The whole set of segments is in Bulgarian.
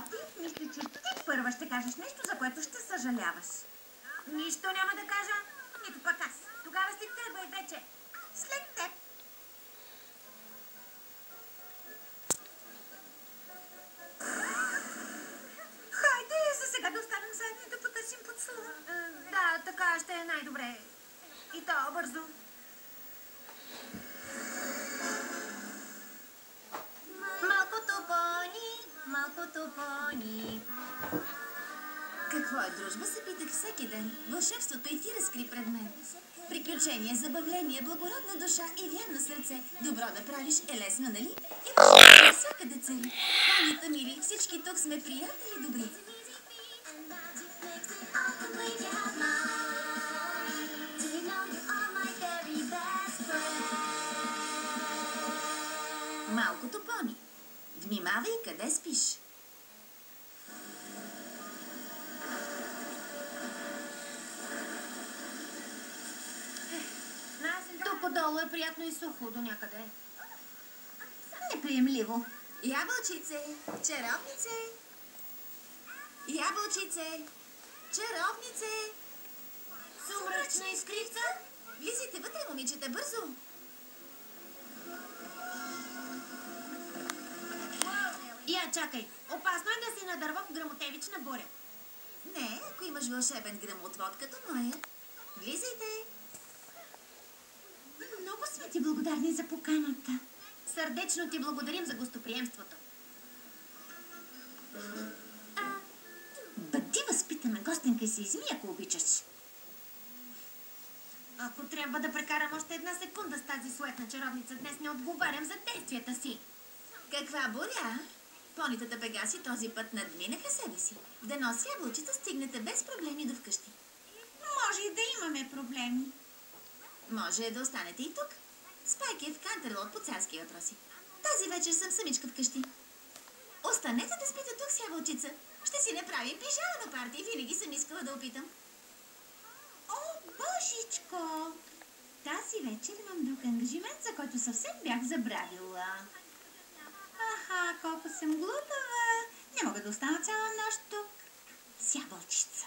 Ти мисля, че ти първа ще кажеш нещо, за което ще съжаляваш. Нищо няма да кажа, нито пък аз. Тогава си тръгвай вече. След теб. Хайде, за сега да останем заедно и да потърсим поцелуй. Да, така ще е най-добре. И то бързо. Малкото пони. Какво е дружба, се питах всеки ден. Вълшебството и ти разкри пред мен. Приключение, забавление, благородна душа и вярно сърце. Добро да правиш е лесно, нали? И вълшебство навсякъде цари. Понита мили, всички тук сме приятели добри. Малкото пони. Внимавай къде спиш. Тук отдолу е приятно и сухо до някъде. Неприемливо. Ябълчице, чаровнице. Ябълчице, чаровнице. Сумрачна искрица? Влизайте вътре, момичета, бързо. Я, чакай. Опасно е да си на дърво в гръмотевична буря. Не, ако имаш вълшебен гръмотвод като моя. Влизайте. Много сме ти благодарни за поканата. Сърдечно ти благодарим за гостоприемството. Бъди възпитана гостенка и се изми, ако обичаш. Ако трябва да прекарам още една секунда с тази суетна чаровница, днес не отговарям за действията си. Каква буря? Понитата Пегаси този път надминаха себе си. Дано с ябълчета стигнете без проблеми до вкъщи. Може и да имаме проблеми. Може да останете и тук. Спайки е в Кантерлот по царски въпроси. Тази вечер съм самичка вкъщи. Останете да спите тук с ябълчица. Ще си направим пижамено парти. Винаги съм искала да опитам. О, божичко! Тази вечер имам друг ангажимент, за който съвсем бях забравила. Аха, колко съм глупава. Не мога да остана цяла нощ тук с ябълчица.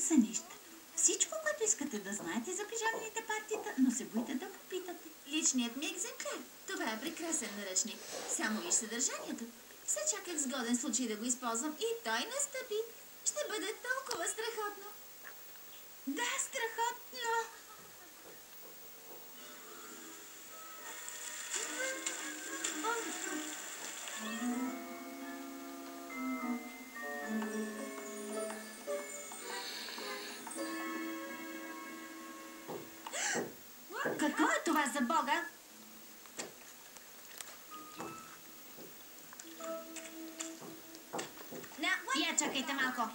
Сънища. Всичко, което искате да знаете за пижамените партита, но се боите да попитате. Личният ми екземпляр. Това е прекрасен наръчник. Само виж съдържанието. Се чаках сгоден случай да го използвам и той настъпи. Ще бъде толкова страхотно. Да, страхотно. Какво е това за Бога? Я чакайте малко.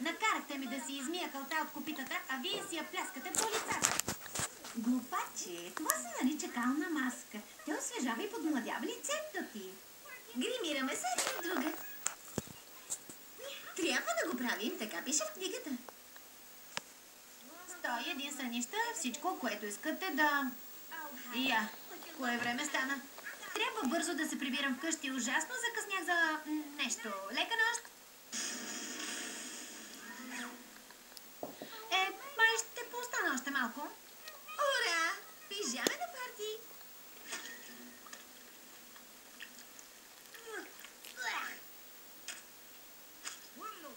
Накарахте ми да си измия кълта от копитата, а вие си я пляскате по лицата. Глупаче, това се нарича кална маска. Те освежава и подмладява лицето ти. Гримираме се една друга. Трябва да го правим, така пише в книгата. 101 сънища, всичко, което искате да... Я, кое време стана? Трябва бързо да се прибирам вкъщи. Ужасно закъснях за нещо. Лека нощ. Май ще поостана още малко. Ура! Пижамено парти!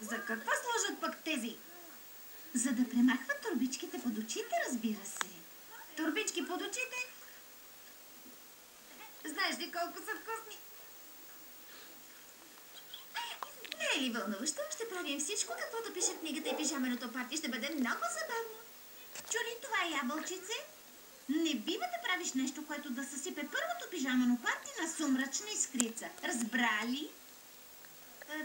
За какво служат пък тези? За да премахват турбичките под очите, разбира се. Турбички под очите? Знаеш ли колко са вкусни? Не е ли вълнуващо? Ще правим всичко, каквото пише в книгата и пижаменото парти ще бъде много забавно. Чули това, ябълчице? Не бива да правиш нещо, което да съсипе първото пижамено парти на сумрачна искрица. Разбра ли?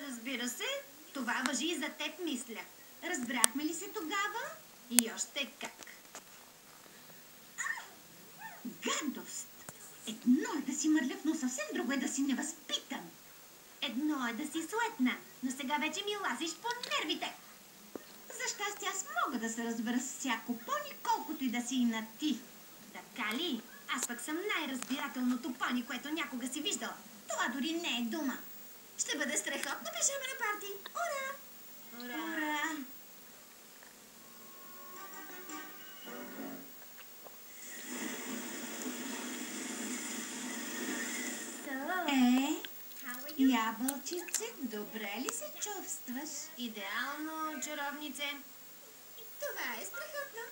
Разбира се, това важи и за теб, мисля. Разбрахме ли се тогава? И още как. Гадост! Едно е да си мърлев, но съвсем друго е да си невъзпитан. Едно е да си суетна, но сега вече ми лазиш под нервите. Защо щастие аз мога да се разбера с всяко пони, колкото и да си и на ти. Така ли? Аз пък съм най-разбирателното пони, което някога си виждала. Това дори не е дума. Ще бъде страхотно пижамено парти. Ура! Ура! Ябълчице, добре ли се чувстваш? Идеално, чаровнице. Това е страхотно.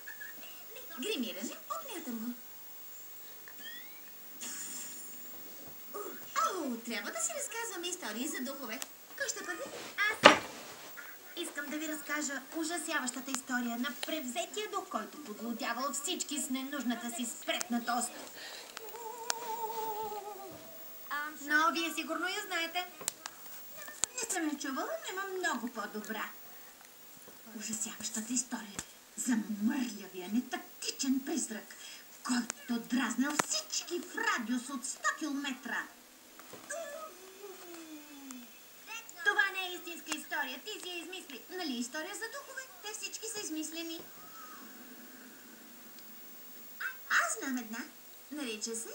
Гримиране, отмятам го. Трябва да си разказваме истории за духове. Кой ще първи? Аз. Искам да ви разкажа ужасяващата история на превзетия дух, който подлудявал всички с ненужната си спретнатост. Но вие сигурно я знаете. Не съм я чувала, но имам много по-добра. Ужасяващата история за мърлявия, нетактичен призрак, който дразнал всички в радиус от 100 километра. Това не е истинска история. Ти си я измисли. Нали история за духове? Те всички са измислени. Аз знам една. Нарича се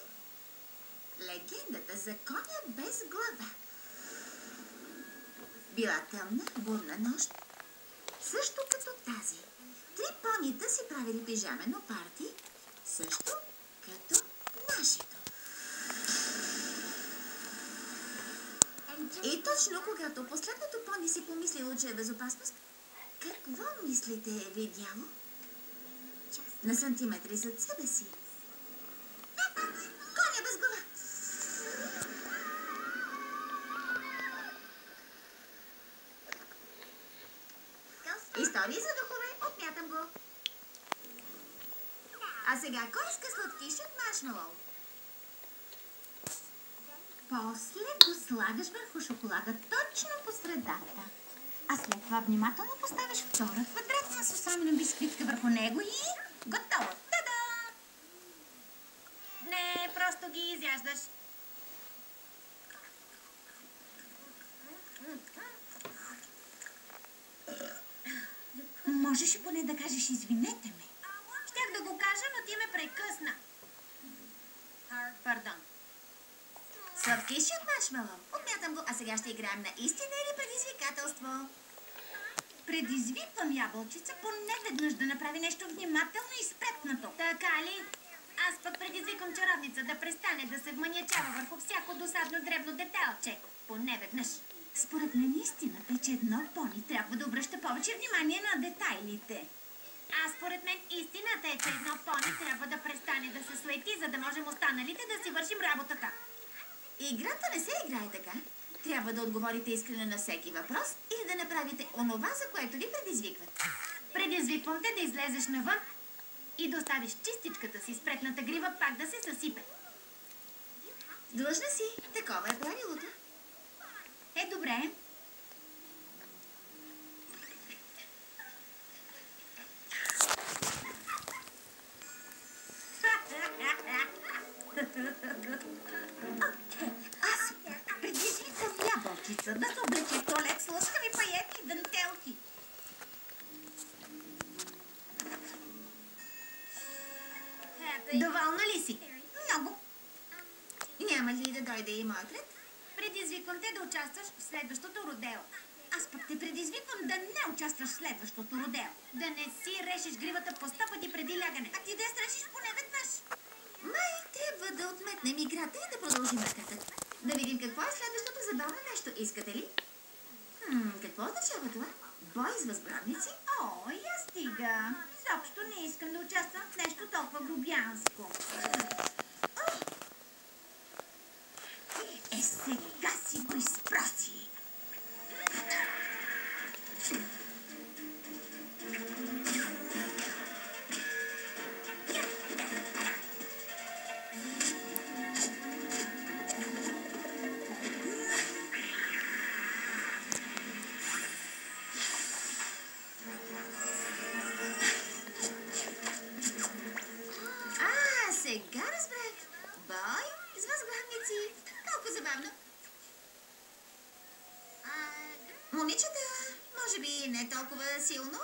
Легендата за коня без глава. Била тъмна, бурна нощ, също като тази. 3 понита си правили пижамено парти, също като нашето. И точно когато последното пони си помислило, че е безопасност, какво мислите е видяло? На сантиметри зад себе си. Коня без глава! Истории за духове, отмятам го. А сега, кой иска сладкиш от маршмелоу? После го слагаш върху шоколада точно по средата. А след това внимателно поставяш втора квадратна сусамена бисквитка върху него и готово. Та-да! Не, просто ги изяждаш. Можеш и поне да кажеш извинете ме. Щях да го кажа, но ти ме прекъсна. Пардон. Сладкиши от маршмелоу. Отмятам го, а сега ще играем на истина или предизвикателство. Предизвиквам ябълчица поне веднъж да направи нещо внимателно и спретнато. Така ли? Аз пък предизвикам чаровница да престане да се вмънячава върху всяко досадно дребно детайлче. Поне веднъж. Според мен истината е, че едно пони трябва да обръща повече внимание на детайлите. А според мен истината е, че едно пони трябва да престане да се суети, за да можем останалите да си вършим работата. Играта не се играе така. Трябва да отговорите искрено на всеки въпрос и да направите онова, за което ви предизвикват. Предизвиквам те да излезеш навън и да оставиш чистичката си спретната грива пак да се съсипе. Длъжна си. Такова е правилото. Е, добре. Аз предизвиквам ябълчица да се облече в туалет с лъскави паети и дантелки. Доволна ли си? Много. Няма ли да дойде и моят ред? Предизвиквам те да участваш в следващото родео. Аз пък те предизвиквам да не участваш в следващото родео. Да не си решиш гривата по 100 пъти преди лягане. А ти да я срешиш поне веднъж. Май, трябва да отметнем играта и да продължим нататък. Да видим какво е следващото забавно нещо. Искате ли? Какво означава това? Бой с възглавници? О, я стига. Изобщо не искам да участвам в нещо толкова грубянско. Е, сега си го изпроси. Сега разбрах. Бой с възглавници. Колко забавно. Момичета, може би не толкова силно?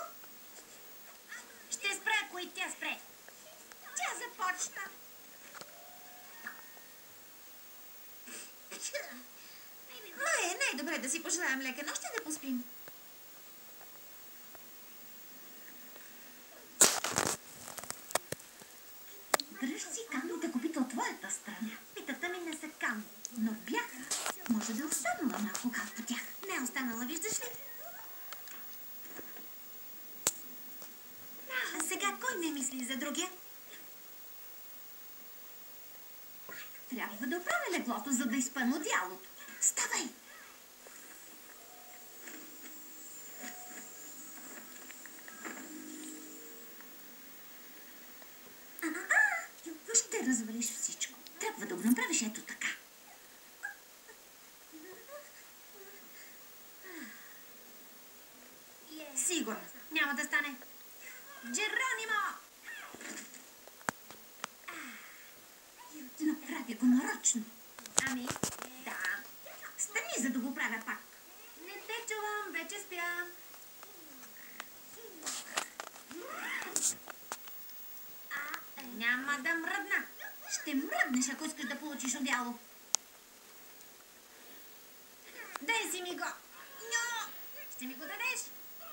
ако и тя спре. Тя започна. Май е най-добре да си пожелаем лека нощ и да поспим. Дръж си камните копита от твоята страна. Питата ми не са камни, но бяха. Може да е останала малко кал по тях. Не е останала, виждаш ли? А сега кой не мисли за другия? Трябва да оправя леглото, за да изпъна одеялото. Ставай! Ще развалиш всичко. Трябва да го направиш ето така. Сигурно. Няма да стане. Джеронимо! Направя го нарочно. Ами? Да. Стани, за да го правя пак. Не те чувам, вече спя. Няма да мръдна. Ще мръднеш, ако искаш да получиш одеяло. Дай си ми го. Няма. Ще ми го дадеш?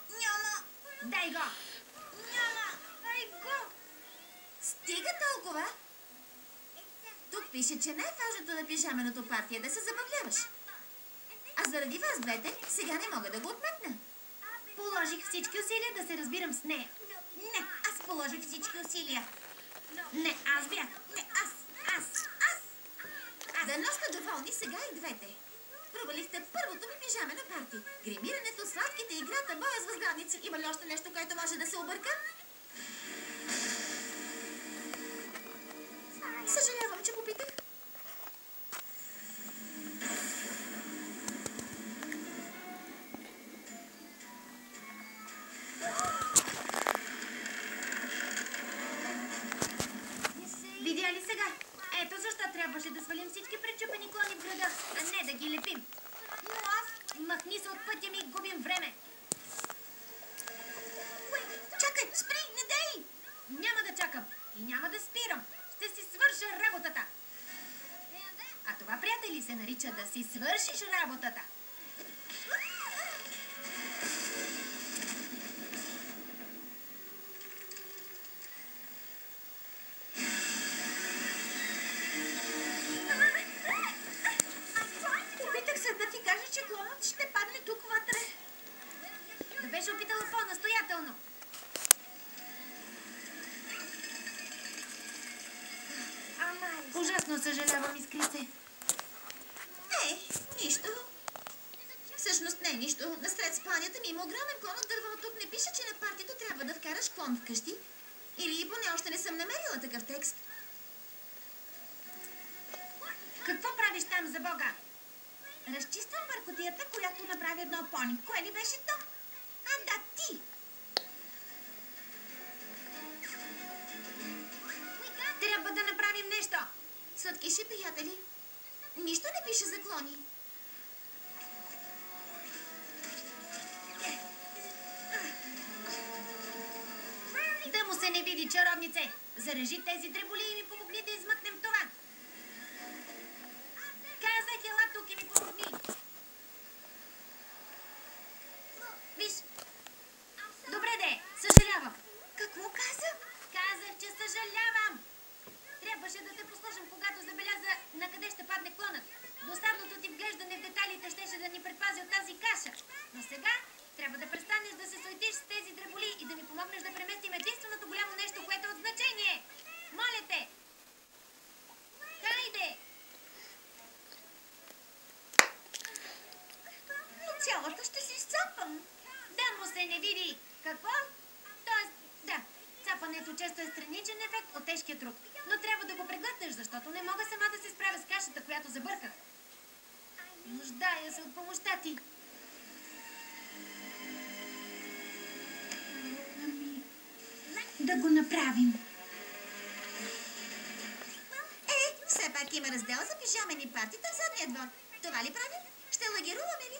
Няма. Дай го. Няма. Дай го. Стига толкова. Тук пише, че най-важното на пижаменото парти е да се забавляваш. А заради вас двете, сега не мога да го отметна. Положих всички усилия да се разбирам с нея. Не, аз положих всички усилия. Не, аз бях. Не, аз. Дано сте доволни сега и двете. Провалихте първото ми пижамено парти. Гримирането, сладките, играта, боя с възглавници. Има ли още нещо, което може да се обърка? Съжалявам, че попитах. Видя ли сега? Ето защо трябваше да свалим всички пречупени клони в града, а не да ги лепим. Но аз махни се от пътя ми и губим време. Чакай, спри, не дей! Няма да чакам и няма да спирам. Ще си свърша работата. А това, приятели, се нарича да си свършиш работата. Опитах се да ти кажа, че клонът ще падне тук вътре. Да беше опитала по-настоятелно. Ужасно съжалявам, Искрице. Нищо. Всъщност не е нищо. Насред спалнята ми има огромен клон от дърво. Тук не пише, че на партито трябва да вкараш клон вкъщи. Или поне още не съм намерила такъв текст. Какво правиш там, за Бога? Разчиствам бъркотията, която направи едно пони. Кое ли беше то? А, да, ти! Трябва да направим нещо. Сладкиши, приятели. Нищо не пише за клони. Да му се не види, чаровнице. Зарежи тези дреболи и ми помогни да измъкнем това. Казах, ела тук и ми помогни. Виж. Добре де, съжалявам. Какво каза? Казах, че съжалявам. Трябваше да те послушам, когато забеляза на къде ще падне клонът. Досадното ти вглеждане в детайлите щеше да ни предпази от тази каша. Но сега трябва да престанеш да се суетиш с тези дреболи и да ми помогнеш да преместим единственото голямо нещо, което е от значение. Моля те! Хайде! Но цялата ще си изцапам. Да му се не види. Какво? Тоест, да, цапането често е страничен ефект от тежкия труд. Но трябва да го преглътнеш, защото не мога сама да се справя с кашата, която забърках. Нуждая се от помощта ти. Да го направим. Все пак има раздел за пижамени партита в задния двор. Това ли правим? Ще лагеруваме ли?